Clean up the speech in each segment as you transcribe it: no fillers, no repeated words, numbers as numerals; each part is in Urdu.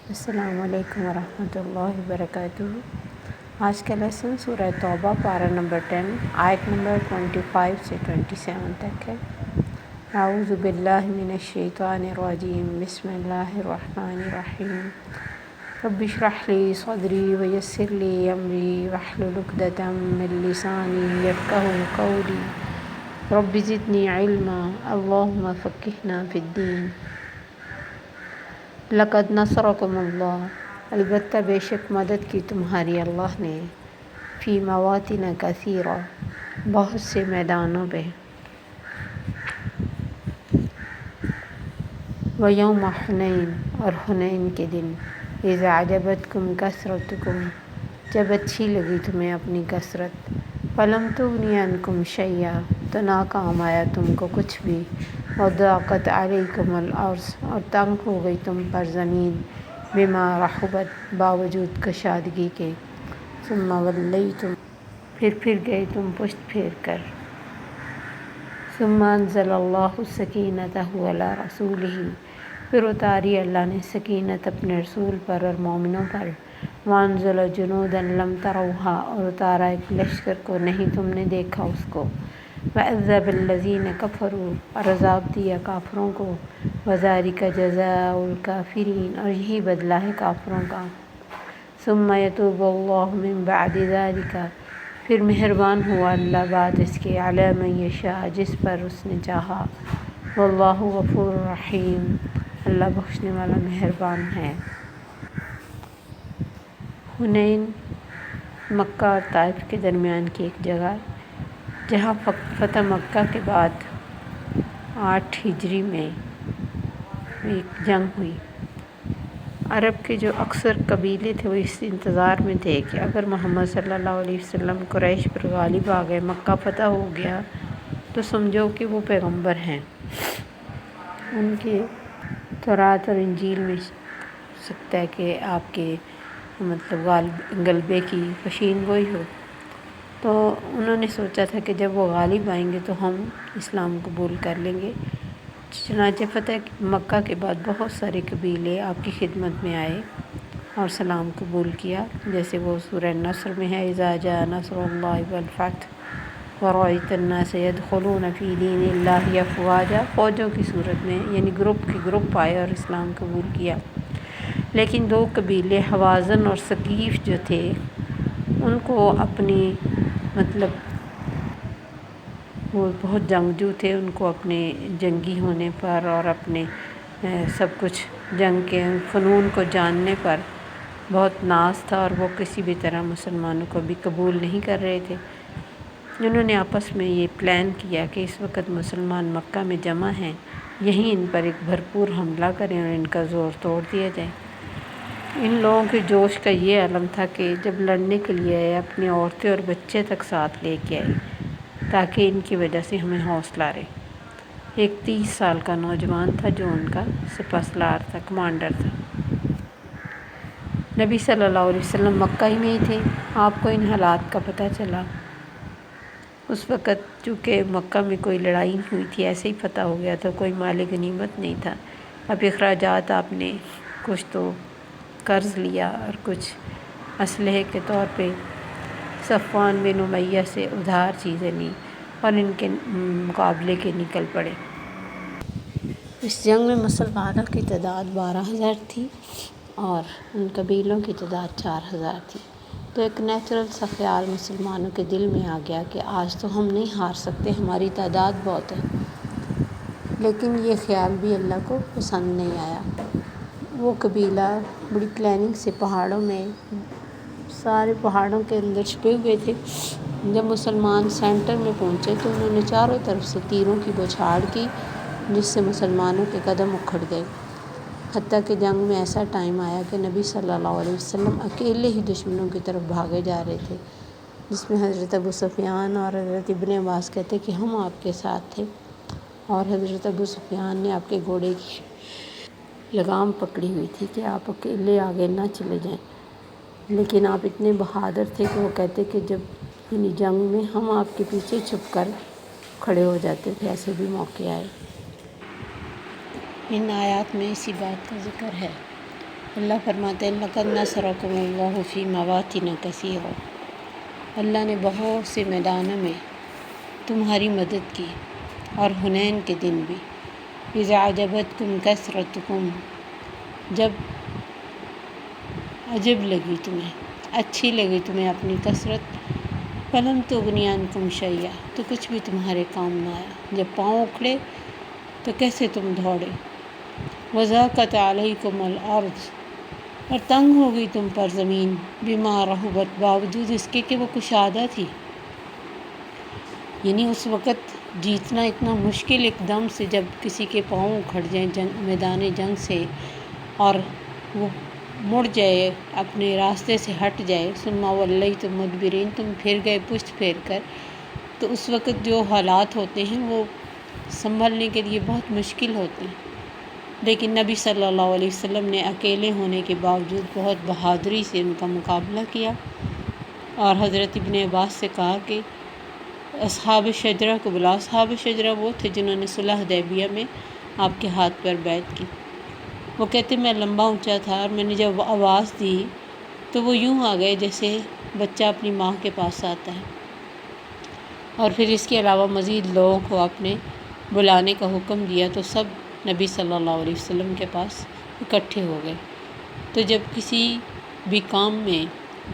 السلام علیکم ورحمۃ اللہ وبرکاتہ۔ آج کا لیسن سورہ توبہ پارہ نمبر 10 آیت نمبر 25 سے 27 تک ہے۔ اعوذ باللہ من الشیطان الرجیم، بسم اللہ الرحمن الرحیم۔ رب اشرح لی صدری ویسر لی امری واحلل عقدۃ من لسانی یفقہوا قولی رب زدنی علما اللہم فقہنا فی الدین۔ لقد نصرکم اللہ، البتہ بے شک مدد کی تمہاری اللہ نے، فی مواطن کثیرہ، بہت سے میدانوں پہ، ویوم حنین، اور حنین کے دن، اذ اعجبتکم کثرتکم، جب اچھی لگی تمہیں اپنی کثرت، فلم تغنی عنکم شیئا، تو ناکام آیا تم کو کچھ بھی، وضاقت علیکم الارض، اور تنگ ہو گئی تم پر زمین، بما رحبت، باوجود کشادگی کے، ثم ولیتم، پھر گئے تم پشت پھیر کر، ثم انزل اللہ سکینتہ علی رسولہ، پھر اتاری اللہ نے سکینت اپنے رسول پر اور مومنوں پر، وانزل جنودا لم تروہا، اور اتارا ایک لشکر کو نہیں تم نے دیکھا اس کو، وعذب الذین کفروا، اور عذاب دیا کافروں کو، وذالک جزاء الکافرین، اور یہی بدلہ ہے کافروں کا، ثم یتوب اللہ من بعد ذالک، پھر مہربان ہوا اللہ بعد اس کے، علی من یشاء، جس پر اس نے چاہا، واللہ غفور رحیم، اللہ بخشنے والا مہربان ہے۔ حنین مکہ اور طائف کے درمیان کی ایک جگہ، جہاں فتح مکہ کے بعد 8 ہجری میں ایک جنگ ہوئی۔ عرب کے جو اکثر قبیلے تھے وہ اس انتظار میں تھے کہ اگر محمد صلی اللہ علیہ وسلم قریش پر غالب آ گئے، مکہ فتح ہو گیا، تو سمجھو کہ وہ پیغمبر ہیں۔ ان کے تورات اور انجیل میں سکتا ہے کہ آپ کے غلبے کی پیشین گوئی ہو۔ تو انہوں نے سوچا تھا کہ جب وہ غالب آئیں گے تو ہم اسلام قبول کر لیں گے۔ چنانچہ فتح مکہ کے بعد بہت سارے قبیلے آپ کی خدمت میں آئے اور اسلام قبول کیا، جیسے وہ سورہ نصر میں ہے، اذا جاء نصر اللہ والفتح ورأیت الناس يدخلون فی دین اللہ افواجا، فوجوں کی صورت میں، یعنی گروپ کے گروپ آئے اور اسلام قبول کیا۔ لیکن 2 قبیلے حوازن اور ثقیف جو تھے، ان کو اپنی وہ بہت جنگجو تھے، ان کو اپنے جنگی ہونے پر اور اپنے سب کچھ جنگ کے فنون کو جاننے پر بہت ناز تھا، اور وہ کسی بھی طرح مسلمانوں کو بھی قبول نہیں کر رہے تھے۔ انہوں نے آپس میں یہ پلان کیا کہ اس وقت مسلمان مکہ میں جمع ہیں، یہیں ان پر ایک بھرپور حملہ کریں اور ان کا زور توڑ دیا جائے۔ ان لوگوں کے جوش کا یہ عالم تھا کہ جب لڑنے کے لیے آئے، اپنی عورتیں اور بچے تک ساتھ لے کے آئے، تاکہ ان کی وجہ سے ہمیں حوصلہ رہے۔ ایک 30 سال کا نوجوان تھا جو ان کا سپہ سالار تھا، کمانڈر تھا۔ نبی صلی اللہ علیہ وسلم مکہ ہی میں ہی تھے۔ آپ کو ان حالات کا پتہ چلا۔ اس وقت چونکہ مکہ میں کوئی لڑائی نہیں ہوئی تھی، ایسے ہی فتح ہو گیا تھا، کوئی مال غنیمت نہیں تھا۔ اب اخراجات آپ نے کچھ تو قرض لیا اور کچھ اسلحے کے طور پہ صفوان بن امیہ سے ادھار چیزیں لیں اور ان کے مقابلے کے نکل پڑے۔ اس جنگ میں مسلمانوں کی تعداد 12,000 تھی اور ان قبیلوں کی تعداد 4,000 تھی۔ تو ایک نیچرل سا خیال مسلمانوں کے دل میں آ گیا کہ آج تو ہم نہیں ہار سکتے، ہماری تعداد بہت ہے۔ لیکن یہ خیال بھی اللہ کو پسند نہیں آیا۔ وہ قبیلہ بڑی پلاننگ سے پہاڑوں میں، سارے پہاڑوں کے اندر چھپے ہوئے تھے۔ جب مسلمان سینٹر میں پہنچے تو انہوں نے چاروں طرف سے تیروں کی بوچھاڑ کی، جس سے مسلمانوں کے قدم اکھڑ گئے۔ حتیٰ کہ جنگ میں ایسا ٹائم آیا کہ نبی صلی اللہ علیہ وسلم اکیلے ہی دشمنوں کی طرف بھاگے جا رہے تھے، جس میں حضرت ابو سفیان اور حضرت ابن عباس کہتے کہ ہم آپ کے ساتھ تھے، اور حضرت ابو سفیان نے آپ کے گھوڑے کی لگام پکڑی ہوئی تھی کہ آپ اکیلے آگے نہ چلے جائیں۔ لیکن آپ اتنے بہادر تھے کہ وہ کہتے کہ جب جنگ میں ہم آپ کے پیچھے چھپ کر کھڑے ہو جاتے تھے، ایسے بھی موقع آئے۔ ان آیات میں اسی بات کا ذکر ہے۔ اللہ فرماتے ہیں لقد نصرکم اللہ فی مواطن کثیرہ، اللہ نے بہت سے میدانوں میں تمہاری مدد کی، اور حنین کے دن بھی۔ اذا اعجبتکم کثرتکم، جب عجب لگی تمہیں، اچھی لگی تمہیں اپنی کثرت، فلم تغنی عنکم شیئا، تو کچھ بھی تمہارے کام نہ آیا۔ جب پاؤں اکھڑے تو کیسے تم دوڑے۔ وضاقت علیکم الارض، اور تنگ ہو گئی تم پر زمین، بما رحبت، باوجود اس کے کہ وہ کشادہ تھی۔ یعنی اس وقت جیتنا اتنا مشکل ایک دم سے، جب کسی کے پاؤں اکھڑ جائیں میدان جنگ سے، اور وہ مڑ جائے، اپنے راستے سے ہٹ جائے، ثم ولیتم مدبرین، تم پھر گئے پشت پھیر کر، تو اس وقت جو حالات ہوتے ہیں وہ سنبھلنے کے لیے بہت مشکل ہوتے ہیں۔ لیکن نبی صلی اللہ علیہ وسلم نے اکیلے ہونے کے باوجود بہت بہادری سے ان کا مقابلہ کیا، اور حضرت ابن عباس سے کہا کہ اصحاب شجرہ کو بلا۔ اصحاب شجرہ وہ تھے جنہوں نے صلح حدیبیہ میں آپ کے ہاتھ پر بیعت کی۔ وہ کہتے میں لمبا اونچا تھا، اور میں نے جب آواز دی تو وہ یوں آ گئے جیسے بچہ اپنی ماں کے پاس آتا ہے۔ اور پھر اس کے علاوہ مزید لوگوں کو اپنے بلانے کا حکم دیا، تو سب نبی صلی اللہ علیہ وسلم کے پاس اکٹھے ہو گئے۔ تو جب کسی بھی کام میں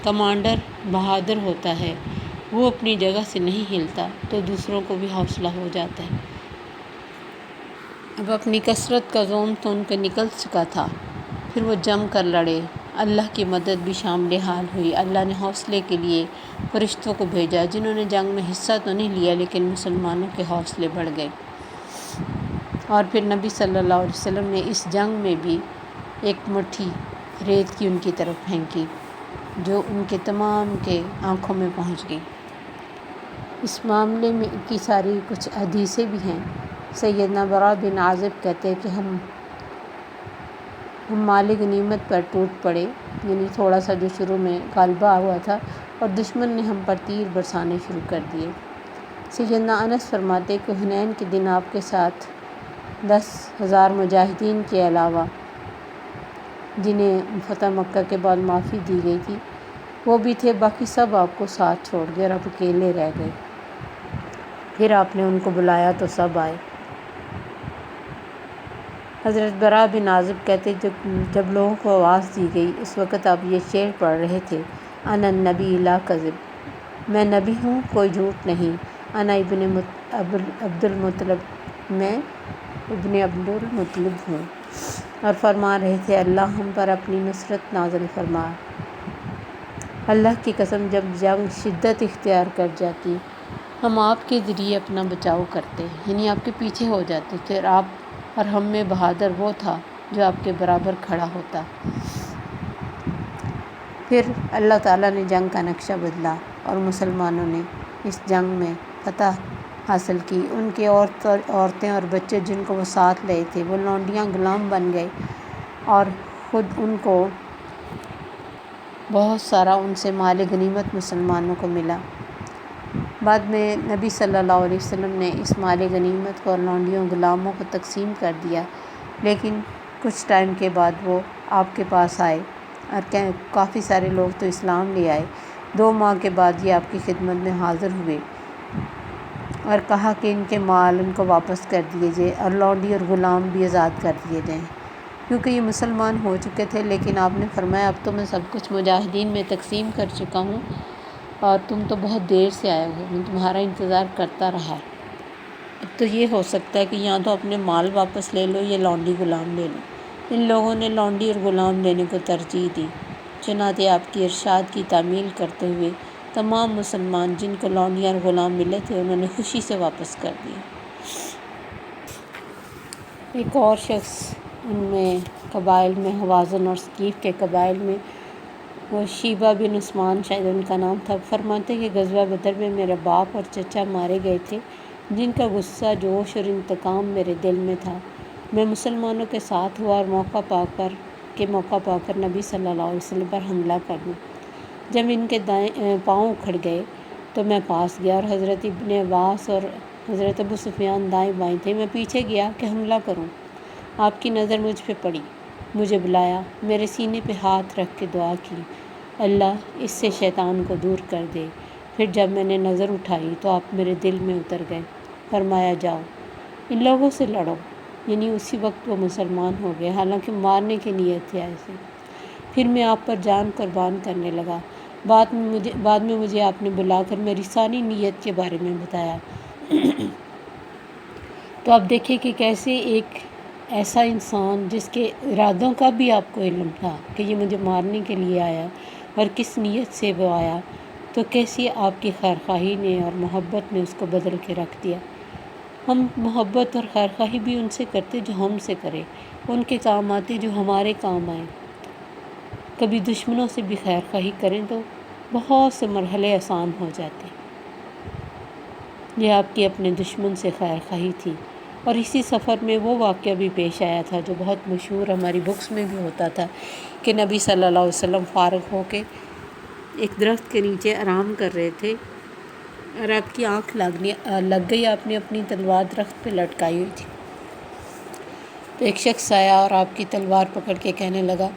کمانڈر بہادر ہوتا ہے، وہ اپنی جگہ سے نہیں ہلتا، تو دوسروں کو بھی حوصلہ ہو جاتا ہے۔ اب اپنی کثرت کا زوم تو ان کا نکل چکا تھا، پھر وہ جم کر لڑے۔ اللہ کی مدد بھی شامل حال ہوئی۔ اللہ نے حوصلے کے لیے فرشتوں کو بھیجا، جنہوں نے جنگ میں حصہ تو نہیں لیا، لیکن مسلمانوں کے حوصلے بڑھ گئے۔ اور پھر نبی صلی اللہ علیہ وسلم نے اس جنگ میں بھی ایک مٹھی ریت کی ان کی طرف پھینکی، جو ان کے تمام کے آنکھوں میں پہنچ گئی۔ اس معاملے میں کی ساری کچھ حدیثیں بھی ہیں۔ سیدنا براء بن عازب کہتے ہیں کہ ہم مال غنیمت پر ٹوٹ پڑے، یعنی تھوڑا سا جو شروع میں غالبہ ہوا تھا، اور دشمن نے ہم پر تیر برسانے شروع کر دیے۔ سیدنا انس فرماتے کہ حنین کے دن آپ کے ساتھ 10,000 مجاہدین کے علاوہ، جنہیں فتح مکہ کے بعد معافی دی گئی تھی، وہ بھی تھے، باقی سب آپ کو ساتھ چھوڑ گئے اور آپ اکیلے رہ گئے۔ پھر آپ نے ان کو بلایا تو سب آئے۔ حضرت براء بن عازب کہتے جب لوگوں کو آواز دی گئی، اس وقت آپ یہ شعر پڑھ رہے تھے، انا النبی لا کذب، میں نبی ہوں، کوئی جھوٹ نہیں، انا ابن عبد المطلب، میں ابن عبد المطلب ہوں۔ اور فرما رہے تھے اللہ ہم پر اپنی نصرت نازل فرما۔ اللہ کی قسم جب جنگ شدت اختیار کر جاتی، ہم آپ کے ذریعے اپنا بچاؤ کرتے، یعنی آپ کے پیچھے ہو جاتے تھے، اور آپ اور ہم میں بہادر وہ تھا جو آپ کے برابر کھڑا ہوتا۔ پھر اللہ تعالیٰ نے جنگ کا نقشہ بدلا، اور مسلمانوں نے اس جنگ میں فتح حاصل کی۔ ان کے عورتیں اور بچے جن کو وہ ساتھ لے تھے، وہ لونڈیاں غلام بن گئے، اور خود ان کو بہت سارا ان سے مال غنیمت مسلمانوں کو ملا۔ بعد میں نبی صلی اللہ علیہ وسلم نے اس مال غنیمت کو اور لونڈیوں غلاموں کو تقسیم کر دیا، لیکن کچھ ٹائم کے بعد وہ آپ کے پاس آئے، اور کافی سارے لوگ تو اسلام لے آئے۔ 2 ماہ کے بعد یہ آپ کی خدمت میں حاضر ہوئے، اور کہا کہ ان کے مال ان کو واپس کر دیے جائے، اور لونڈی اور غلام بھی آزاد کر دیے جائیں، کیونکہ یہ مسلمان ہو چکے تھے۔ لیکن آپ نے فرمایا اب تو میں سب کچھ مجاہدین میں تقسیم کر چکا ہوں، اور تم تو بہت دیر سے آئے ہو، میں تمہارا انتظار کرتا رہا۔ اب تو یہ ہو سکتا ہے کہ یا تو اپنے مال واپس لے لو یا لونڈی غلام لے لو۔ ان لوگوں نے لونڈی اور غلام لینے کو ترجیح دی۔ چنانچہ آپ کی ارشاد کی تعمیل کرتے ہوئے تمام مسلمان جن کو لونڈیاں اور غلام ملے تھے، انہوں نے خوشی سے واپس کر دیے۔ ایک اور شخص ان میں قبائل میں، حوازن اور ثقیف کے قبائل میں، وہ شیبہ بن عثمان شاید ان کا نام تھا، فرماتے کہ غزوہ بدر میں میرے باپ اور چچا مارے گئے تھے، جن کا غصہ، جوش اور انتقام میرے دل میں تھا۔ میں مسلمانوں کے ساتھ ہوا اور موقع پا کر نبی صلی اللہ علیہ وسلم پر حملہ کر دوں۔ جب ان کے پاؤں اکھڑ گئے تو میں پاس گیا، اور حضرت ابن عباس اور حضرت ابو سفیان دائیں بائیں تھے۔ میں پیچھے گیا کہ حملہ کروں، آپ کی نظر مجھ پہ پڑی، مجھے بلایا، میرے سینے پہ ہاتھ رکھ کے دعا کی، اللہ اس سے شیطان کو دور کر دے۔ پھر جب میں نے نظر اٹھائی تو آپ میرے دل میں اتر گئے۔ فرمایا جاؤ ان لوگوں سے لڑو، یعنی اسی وقت وہ مسلمان ہو گئے، حالانکہ مارنے کی نیت تھی ایسے۔ پھر میں آپ پر جان قربان کرنے لگا۔ بعد میں مجھے آپ نے بلا کر میری ساری نیت کے بارے میں بتایا۔ تو آپ دیکھیں کہ کیسے ایک ایسا انسان جس کے ارادوں کا بھی آپ کو علم تھا کہ یہ مجھے مارنے کے لیے آیا اور کس نیت سے وہ آیا، تو کیسی آپ کی خیرخواہی نے اور محبت نے اس کو بدل کے رکھ دیا۔ ہم محبت اور خیرخواہی بھی ان سے کرتے جو ہم سے کرے، ان کے کام آتے جو ہمارے کام آئیں۔ کبھی دشمنوں سے بھی خیرخواہی کریں تو بہت سے مرحلے آسان ہو جاتے۔ یہ آپ کی اپنے دشمن سے خیرخواہی تھی، اور اسی سفر میں وہ واقعہ بھی پیش آیا تھا جو بہت مشہور ہماری بکس میں بھی ہوتا تھا کہ نبی صلی اللہ علیہ وسلم فارغ ہو کے ایک درخت کے نیچے آرام کر رہے تھے اور آپ کی آنکھ لگ گئی، آپ نے اپنی تلوار درخت پہ لٹکائی ہوئی تھی۔ تو ایک شخص آیا اور آپ کی تلوار پکڑ کے کہنے لگا،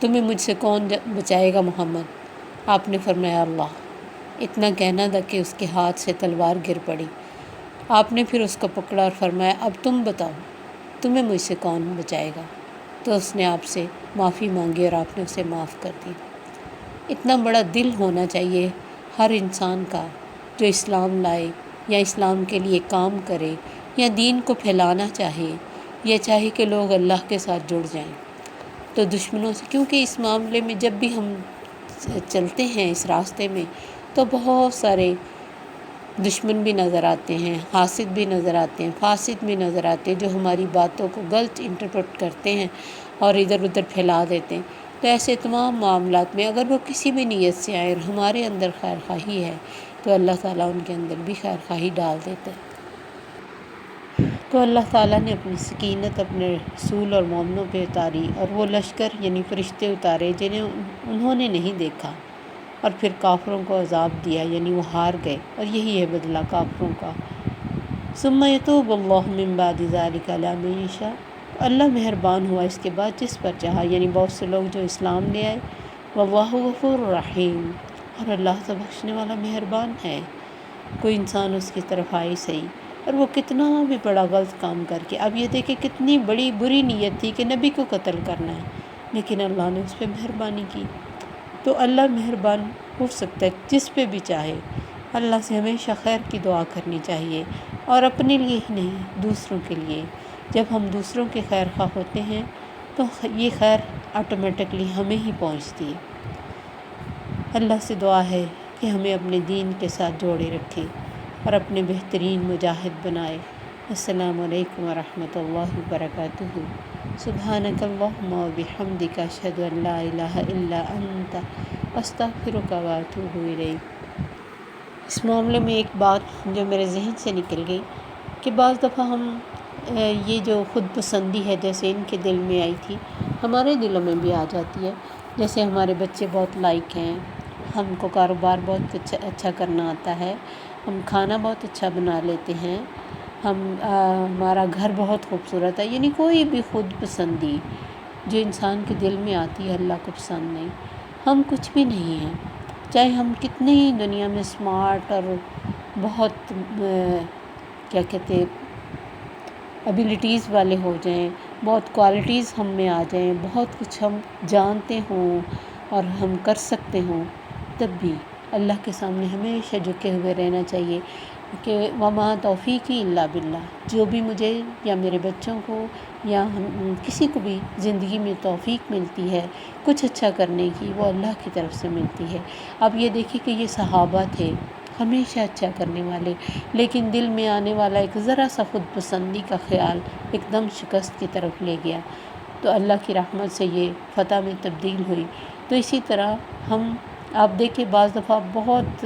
تمہیں مجھ سے کون بچائے گا محمد؟ آپ نے فرمایا اللہ۔ اتنا کہنا تھا کہ اس کے ہاتھ سے تلوار گر پڑی۔ آپ نے پھر اس کو پکڑا اور فرمایا اب تم بتاؤ تمہیں مجھ سے کون بچائے گا؟ تو اس نے آپ سے معافی مانگی اور آپ نے اسے معاف کر دی۔ اتنا بڑا دل ہونا چاہیے ہر انسان کا جو اسلام لائے یا اسلام کے لیے کام کرے یا دین کو پھیلانا چاہے یا چاہے کہ لوگ اللہ کے ساتھ جڑ جائیں۔ تو دشمنوں سے، کیونکہ اس معاملے میں جب بھی ہم چلتے ہیں اس راستے میں تو بہت سارے دشمن بھی نظر آتے ہیں، حاسد بھی نظر آتے ہیں، فاسد بھی نظر آتے ہیں جو ہماری باتوں کو غلط انٹرپریٹ کرتے ہیں اور ادھر ادھر پھیلا دیتے ہیں۔ تو ایسے تمام معاملات میں اگر وہ کسی بھی نیت سے آئے اور ہمارے اندر خیر خواہی ہے تو اللہ تعالیٰ ان کے اندر بھی خیر خواہی ڈال دیتا ہے۔ تو اللہ تعالیٰ نے اپنی سکینت اپنے رسول اور مومنوں پہ اتاری، اور وہ لشکر یعنی فرشتے اتارے جنہیں انہوں نے نہیں دیکھا، اور پھر کافروں کو عذاب دیا، یعنی وہ ہار گئے، اور یہی ہے بدلہ کافروں کا۔ ثم یتوب اللہ من بعد ذلک علی من یشاء، اللہ مہربان ہوا اس کے بعد جس پر چاہا، یعنی بہت سے لوگ جو اسلام لے آئے۔ واللہ غفور رحیم، اور اللہ تو بخشنے والا مہربان ہے۔ کوئی انسان اس کی طرف آئے صحیح، اور وہ کتنا بھی بڑا غلط کام کر کے، اب یہ دیکھیں کتنی بڑی بری نیت تھی کہ نبی کو قتل کرنا ہے، لیکن اللہ نے اس پہ مہربانی کی۔ تو اللہ مہربان ہو سکتا ہے جس پہ بھی چاہے۔ اللہ سے ہمیشہ خیر کی دعا کرنی چاہیے، اور اپنے لیے ہی نہیں دوسروں کے لیے۔ جب ہم دوسروں کے خیر خواہ ہوتے ہیں تو یہ خیر آٹومیٹکلی ہمیں ہی پہنچتی ہے۔ اللہ سے دعا ہے کہ ہمیں اپنے دین کے ساتھ جوڑے رکھے اور اپنے بہترین مجاہد بنائے۔ السلام علیکم ورحمۃ اللہ وبرکاتہ۔ سبحانک اللہم وبحمدک، اشہد ان لا الہ الا انت، استغفرک واتوب الیک۔ اس معاملے میں ایک بات جو میرے ذہن سے نکل گئی کہ بعض دفعہ ہم یہ جو خود پسندی ہے جیسے ان کے دل میں آئی تھی، ہمارے دلوں میں بھی آ جاتی ہے۔ جیسے ہمارے بچے بہت لائق ہیں، ہم کو کاروبار بہت اچھا کرنا آتا ہے، ہم کھانا بہت اچھا بنا لیتے ہیں، ہمارا گھر بہت خوبصورت ہے، یعنی کوئی بھی خود پسندی جو انسان کے دل میں آتی ہے اللہ کو پسند نہیں۔ ہم کچھ بھی نہیں ہیں، چاہے ہم کتنے ہی دنیا میں اسمارٹ اور بہت کیا کہتے ہیں ایبیلٹیز والے ہو جائیں، بہت کوالٹیز ہم میں آ جائیں، بہت کچھ ہم جانتے ہوں اور ہم کر سکتے ہوں، تب بھی اللہ کے سامنے ہمیشہ جھکے ہوئے رہنا چاہیے کہ وما توفیقی الا باللہ۔ جو بھی مجھے یا میرے بچوں کو یا کسی کو بھی زندگی میں توفیق ملتی ہے کچھ اچھا کرنے کی، وہ اللہ کی طرف سے ملتی ہے۔ اب یہ دیکھیں کہ یہ صحابہ تھے ہمیشہ اچھا کرنے والے، لیکن دل میں آنے والا ایک ذرا سا خود پسندی کا خیال ایک دم شکست کی طرف لے گیا، تو اللہ کی رحمت سے یہ فتح میں تبدیل ہوئی۔ تو اسی طرح آپ دیکھیں بعض دفعہ بہت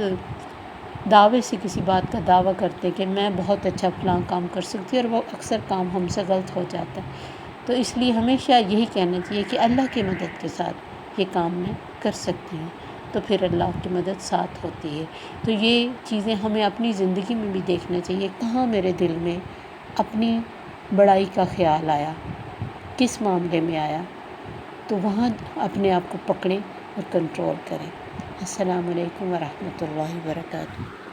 دعوے سے کسی بات کا دعویٰ کرتے کہ میں بہت اچھا فلاں کام کر سکتی ہوں، اور وہ اکثر کام ہم سے غلط ہو جاتا ہے۔ تو اس لیے ہمیشہ یہی کہنا چاہیے کہ اللہ کی مدد کے ساتھ یہ کام میں کر سکتی ہوں، تو پھر اللہ کی مدد ساتھ ہوتی ہے۔ تو یہ چیزیں ہمیں اپنی زندگی میں بھی دیکھنا چاہیے، کہاں میرے دل میں اپنی بڑائی کا خیال آیا، کس معاملے میں آیا۔ تو وہاں اپنے آپ کو پکڑیں اور کنٹرول کریں۔ السلام علیکم ورحمۃ اللہ وبرکاتہ۔